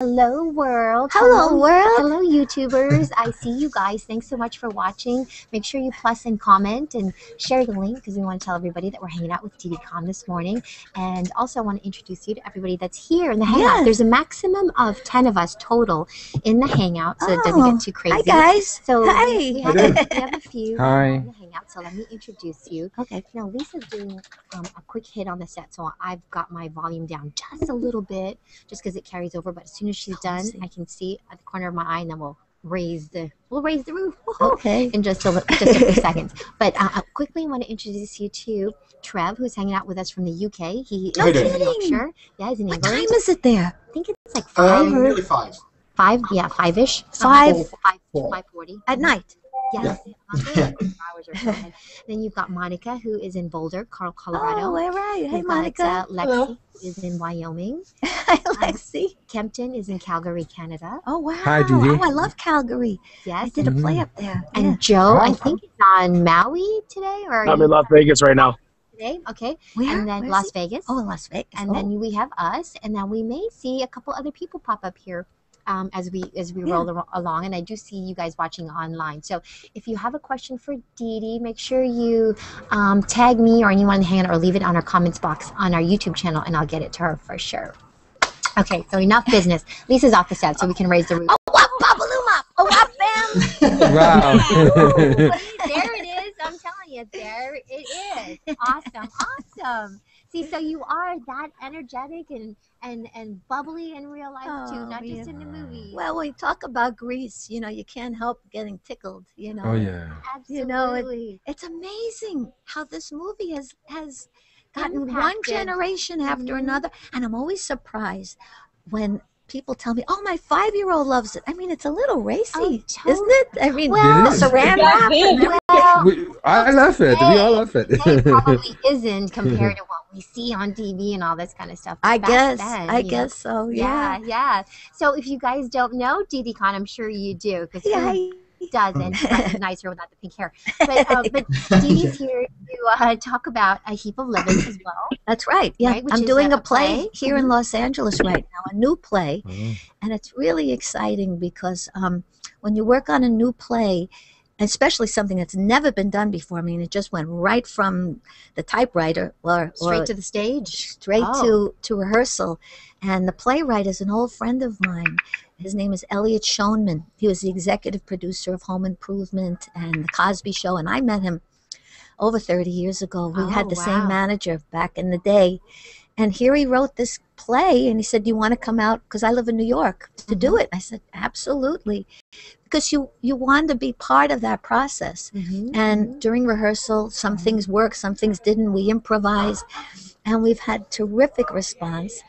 Hello, world. Hello, world. Hello, YouTubers. I see you guys. Thanks so much for watching. Make sure you plus and comment and share the link because we want to tell everybody that we're hanging out with Didi Conn this morning. And also, I want to introduce you to everybody that's here in the Hangout. Yes. There's a maximum of 10 of us total in the Hangout, so it doesn't get too crazy. Hi, guys. So Hi. we have a few Hi. in the Hangout, so let me introduce you. Okay. Now, Lisa's doing a quick hit on the set, so I've got my volume down just a little bit, just because it carries over. But as soon as she's done, I can see at the corner of my eye, and then we'll raise the roof. Okay. In just a few seconds. But I quickly want to introduce you to Trev, who's hanging out with us from the UK. He No is in kidding. Yorkshire. Yeah, he's in What England. time is it there? I think it's like 5 or Nearly 5. 5. Yeah, 5-ish. 5:40 5:40 at night. Yes. Yeah. 4 hours or so. Then you've got Monica, who is in Boulder, Colorado. Oh, all right. Hey, You've Monica. got, Lexi Hello. is in Wyoming. Hi, Lexi. Kempton is in Calgary, Canada. Oh, wow. Hi, Didi. Oh, I love Calgary. Yes. I did a play up there. And Yeah. Joe, I Wow. think is on Maui today, or I'm in Las Vegas right now. today. Okay. Where? And then Where is Las he? Vegas. Oh, Las Vegas. And then we have us, and then we may see a couple other people pop up here as we roll along. And I do see you guys watching online. So if you have a question for Didi, make sure you tag me or anyone hanging out, or leave it on our comments box on our YouTube channel, and I'll get it to her for sure. Okay, so enough business. Lisa's off the set, so we can raise the roof. Oh, what, Babaluma? Oh, what, bam? Wow. There it is. I'm telling you, there it is. Awesome. See, so you are that energetic and bubbly in real life too, Oh, not yeah. just in the movies. Well, when you talk about Grease, you can't help getting tickled, Oh, yeah. Absolutely. It's amazing how this movie has gotten one Impacted. generation after Mhm. another. And I'm always surprised when people tell me, oh, my 5-year-old loves it. I mean, it's a little racy, Oh, isn't it? I mean, Well, the saran wrap. And Well, I love it. We all love it it. probably isn't compared to what we see on TV and all this kind of stuff. I Back guess, then, I you know. guess so, yeah. Yeah. So if you guys don't know Didi Conn, I'm sure you do, because Yeah, who doesn't recognize her without the pink hair? But Didi's here to talk about A Heap of Livin as well. that's right. Yeah, Right, which I'm is doing a a play play. here in Los Angeles right now, a new play. Oh. And it's really exciting because when you work on a new play, especially something that's never been done before, I mean, it just went right from the typewriter or Straight to the stage. straight Oh. to rehearsal. And the playwright is an old friend of mine. His name is Elliot Schoenman. He was the executive producer of Home Improvement and The Cosby Show, and I met him over 30 years ago. We Oh, had the wow. same manager back in the day. And here he wrote this play, and he said, "Do you want to come out? Because I live in New York to do it." I said, "Absolutely," because you want to be part of that process. Mhm. And during rehearsal, some things worked, some things didn't. We improvised, and we've had terrific response.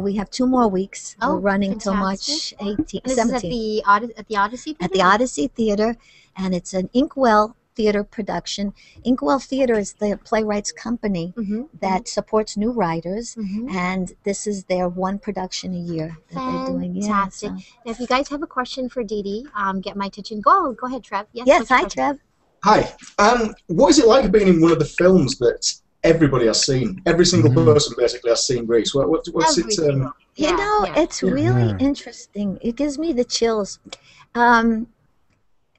We have 2 more weeks. Oh, We're running till March fantastic. 18th, And this is at 17th the Odyssey. at the Theater? Odyssey Theater, and it's an Inkwell Theater production. Inkwell Theater is the playwrights company Mhm. that supports new writers, Mhm. and this is their one production a year that they're doing. Yeah, Fantastic. so- Now, if you guys have a question for Didi, get my attention. Go ahead, Trev. Yes, what's your hi, question? Trev. Hi. What is it like being in one of the films that everybody has seen? Every single person basically has seen Grease. What's Every it? single- You Yeah, know, yeah. it's really Yeah. interesting. It gives me the chills.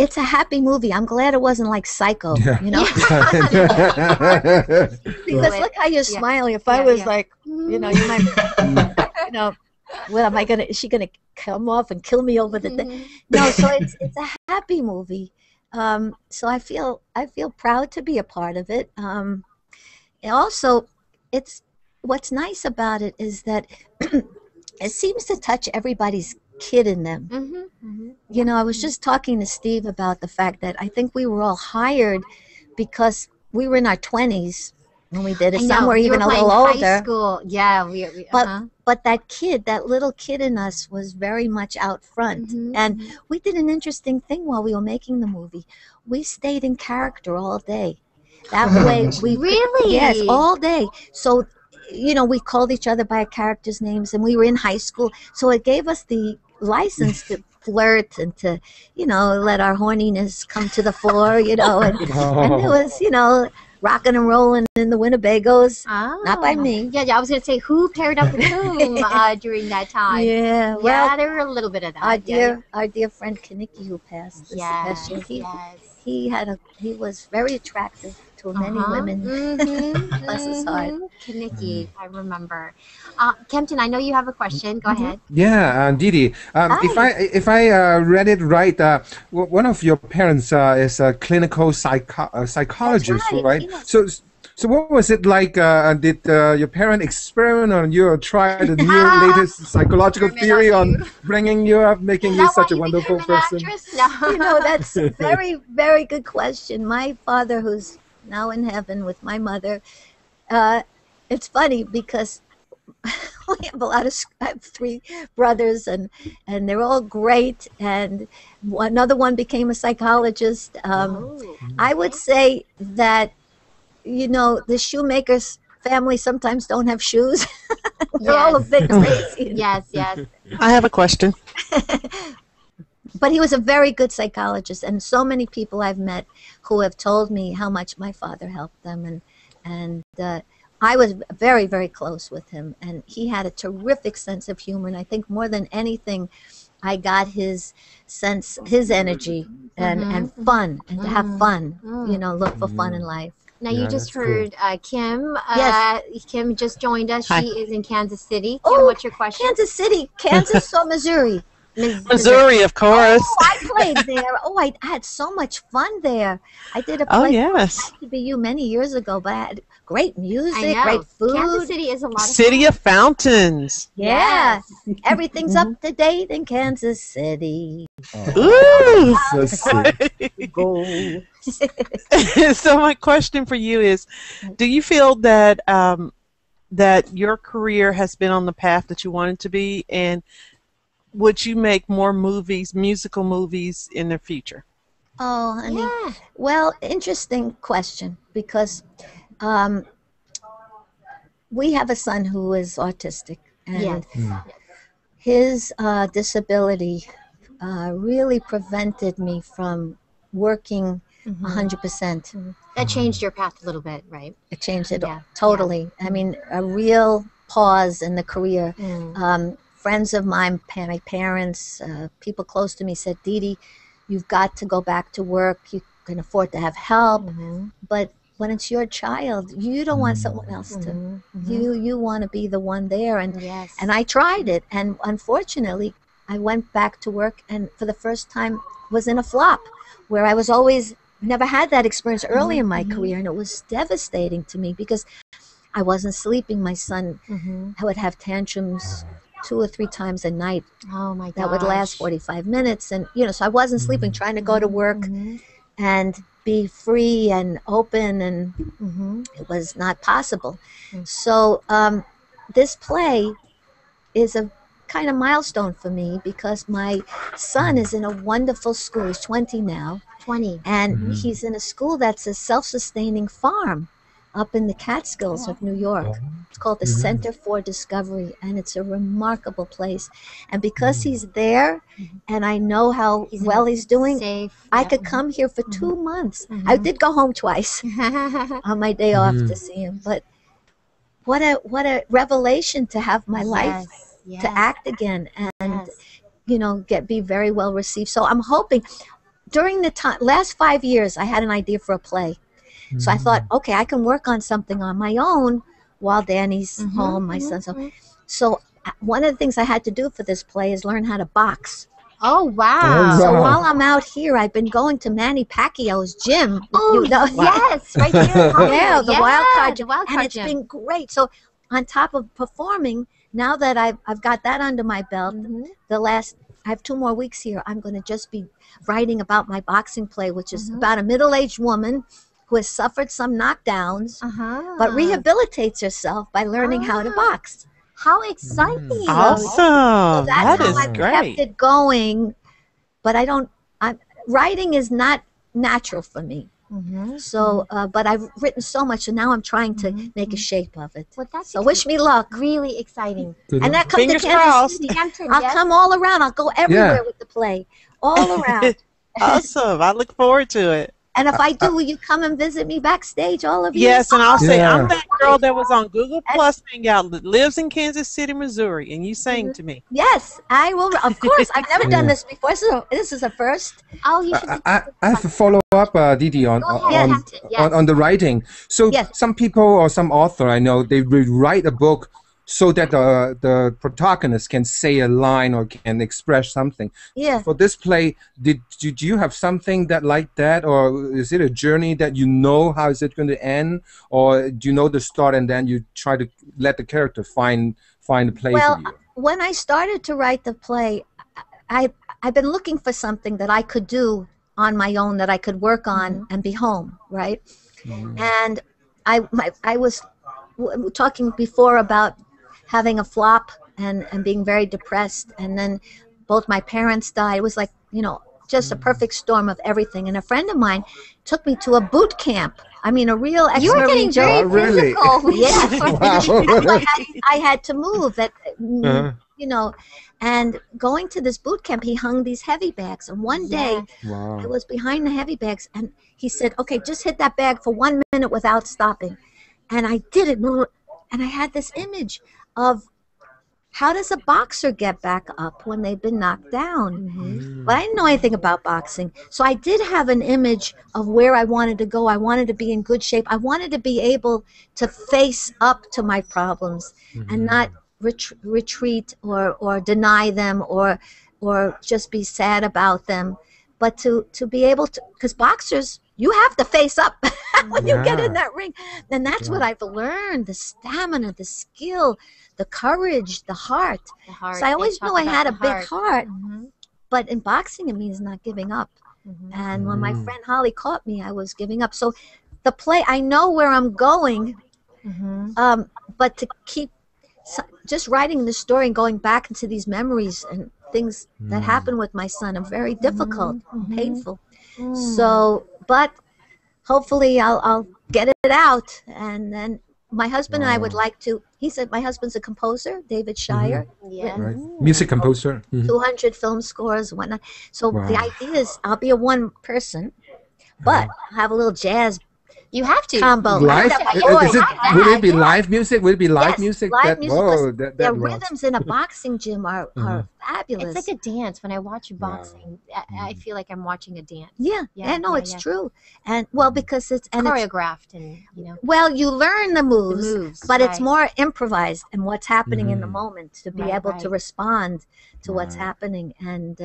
It's a happy movie. I'm glad it wasn't like Psycho, Yeah. you know? Because Yeah. look how you're Yeah. smiling. If Yeah, I was yeah. like, you know, you might, you know, what am I gonna? Is she gonna come off and kill me over the thing? Mhm. No, so it's a happy movie. So I feel proud to be a part of it. And also, it's what's nice about it is that it seems to touch everybody's kid in them. Mhm. Mhm. You know, I was just talking to Steve about the fact that I think we were all hired because we were in our 20s when we did it. I know, Some were you even a playing little high older. School. Yeah, we But but that kid, that little kid in us was very much out front. Mhm, And we did an interesting thing while we were making the movie. We stayed in character all day. That way we Really? Yes, all day. So you know, we called each other by our characters' names, and we were in high school, so it gave us the license to flirt and to, you know, let our horniness come to the fore, you know, and it was, you know, rocking and rolling in the Winnebagos. Oh. Not by me. Yeah, I was going to say, who paired up with whom during that time? Yeah, well, Yeah, there were a little bit of that. our dear friend Kaniki, who passed this past year, he was very attractive to many women. Bless his heart. Kaniki, I remember. Kempton, I know you have a question. Go ahead. Yeah, Didi. If I read it right, one of your parents is a clinical psychologist, That's right? yes. So what was it like? Did your parent experiment on you or try the new latest psychological theory on bringing you up, making you such a wonderful person? No. That's a very, very good question. My father, who's now in heaven with my mother, it's funny because we have I have 3 brothers and they're all great, and another one became a psychologist. I would say that, the shoemaker's family sometimes don't have shoes. They're all a bit crazy. Yes. I have a question. But he was a very good psychologist, and so many people I've met who have told me how much my father helped them, and I was very, very close with him, and he had a terrific sense of humor, and I think more than anything, I got his energy and fun, and to have fun, look for fun in life. Now, you just heard Kim. Yes. Kim just joined us. Hi. She is in Kansas City. Kim, what's your question? Kansas City, Kansas or Missouri? Missouri, of course. Oh, I played there. Oh, I had so much fun there. I did a play. Oh, yes. For you many years ago, but I had great music, I know. great food. Kansas City is a lot of City of Fountains. Yeah. Everything's up to date in Kansas City. Ooh. So sweet. Go. So my question for you is, do you feel that that your career has been on the path that you wanted to be, and would you make more movies, musical movies in the future? Oh, honey. Yeah. Well, interesting question, because we have a son who is autistic, and his disability really prevented me from working 100%. That changed your path a little bit, right? It changed it Yeah. totally. I mean, a real pause in the career. Friends of mine, my parents, people close to me said, Didi, you've got to go back to work. You can afford to have help. But when it's your child, you don't want someone else to. You want to be the one there. And I tried it. And unfortunately, I went back to work and for the first time was in a flop, where I was always, never had that experience early in my career. And it was devastating to me because I wasn't sleeping. My son would have tantrums 2 or 3 times a night. Oh my god. That would last 45 minutes. And, so I wasn't sleeping, trying to go to work and be free and open, and it was not possible. So this play is a kind of milestone for me because my son is in a wonderful school. He's 20 now. 20. And he's in a school that's a self-sustaining farm up in the Catskills of New York. It's called the Center for Discovery, and it's a remarkable place. And because he's there, and I know how well he's doing, Safe. I could come here for 2 months. I did go home twice on my day off to see him. But what a revelation to have my life to act again and be very well received. So I'm hoping during the last 5 years, I had an idea for a play. So I thought, okay, I can work on something on my own while Danny's home, my son's home. So one of the things I had to do for this play is learn how to box. Oh, wow. So while I'm out here, I've been going to Manny Pacquiao's gym. Oh, yes, right there. Yeah, the wild card gym. Wild And it's been great. So on top of performing, now that I've got that under my belt, I have 2 more weeks here. I'm going to just be writing about my boxing play, which is about a middle-aged woman who has suffered some knockdowns, but rehabilitates herself by learning how to box. How exciting. Awesome. So that's That how is I've great. kept it going. But writing is not natural for me. So, but I've written so much, and now I'm trying to make a shape of it. Well, that's so wish me luck. really exciting. And that comes to Fingers Kansas crossed. City. Kempton, I'll yes? come all around. I'll go everywhere with the play, all around. Awesome. I look forward to it. And if I do, will you come and visit me backstage, all of you? Yes, and I'll say I'm Yeah. that girl that was on Google Plus Hangout that lives in Kansas City, Missouri, and you sang to me. Yes, I will. Of course, I've never done Yeah. this before. This is a first. Oh, you should. I have to follow up, Didi, Go ahead, Captain. Yes. on the writing. So Yes. some people or some author I know, they rewrite a book so that the protagonist can say a line or can express something. Yeah. For this play, did you have something that like that, or is it a journey that you know how is it going to end, or do you know the start and then you try to let the character find the place Well, with you? when I started to write the play, I've been looking for something that I could do on my own, that I could work on and be home, right? And I was talking before about having a flop and being very depressed, and then both my parents died. It was like, just a perfect storm of everything. And a friend of mine took me to a boot camp. I mean, a real You were getting ex-Marine very really? physical. Yeah. Wow. I had to move that, Uh-huh. and going to this boot camp, he hung these heavy bags. And one day Wow. I was behind the heavy bags, and he said, okay, just hit that bag for 1 minute without stopping. And I did it. And I had this image of, how does a boxer get back up when they've been knocked down? But I didn't know anything about boxing. So I did have an image of where I wanted to go. I wanted to be in good shape. I wanted to be able to face up to my problems and not retreat or deny them or just be sad about them. But to be able to, because boxers, you have to face up when you get in that ring. And that's what I've learned, the stamina, the skill, the courage, the heart. So I always knew I had a big heart. But in boxing, it means not giving up. And when my friend Holly caught me, I was giving up. So the play, I know where I'm going, but to keep just writing the story and going back into these memories and things that happened with my son are very difficult and painful. So, but hopefully I'll get it out. And then my husband and I would like to, he said, my husband's a composer, David Shire. Yes. Right. Music composer. 200 film scores and whatnot. So the idea is I'll be a one person, but I'll have a little jazz You have to. combo. Live? Would it be live music? Would it be live Yes, music? live music, 'cause that the rocks. rhythms in a boxing gym are fabulous. It's like a dance. When I watch boxing, I feel like I'm watching a dance. yeah, no, it's true. And well, because it's Choreographed and, well, you learn the moves, moves, but it's right. more improvised and what's happening in the moment to be Right, able to right. respond to what's happening. And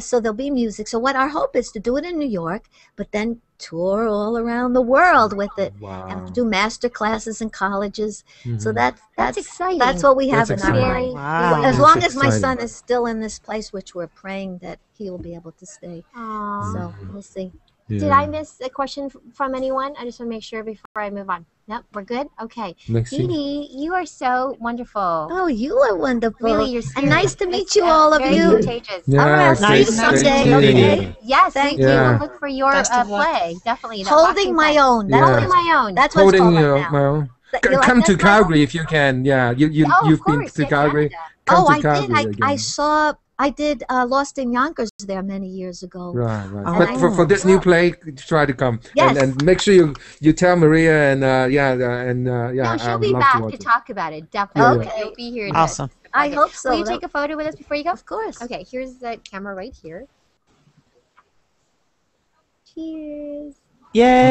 so there'll be music. So what our hope is to do it in New York, but then tour all around the world with it and do master classes in colleges. So that's exciting. That's what we have That's in our exciting. mind. Wow. As That's long as my exciting. son is still in this place, which we're praying that he will be able to stay. Aw. So we'll see. Did I miss a question from anyone? I just want to make sure before I move on. Nope, we're good? Okay. Next scene. Didi, you are so wonderful. Oh, you are wonderful. Really, you're and nice to meet It's, you, all of very you. contagious. Yeah, All right, I'll see you Nice someday. to meet you. Okay. Yes, Thank we you. will look for your Best of luck. play. Definitely. that Holding boxing my play. own. That's Yeah. Holding my own. That's what Holding it's called your right now. well. You like Come to that, Michael? Calgary if you can. Yeah, you've of been course, to yeah, Calgary. Canada. Come to I Calgary did. again. I did Lost in Yonkers there many years ago. Right. Oh. But for this new play, try to come. Yes. And make sure you tell Maria and No, I she'll would be love back to to watch it. talk about it. Definitely. Okay. You'll be here. to- Awesome. I Okay. hope so. Will you take a photo with us before you go? Of course. Okay, here's the camera right here. Cheers. Yay.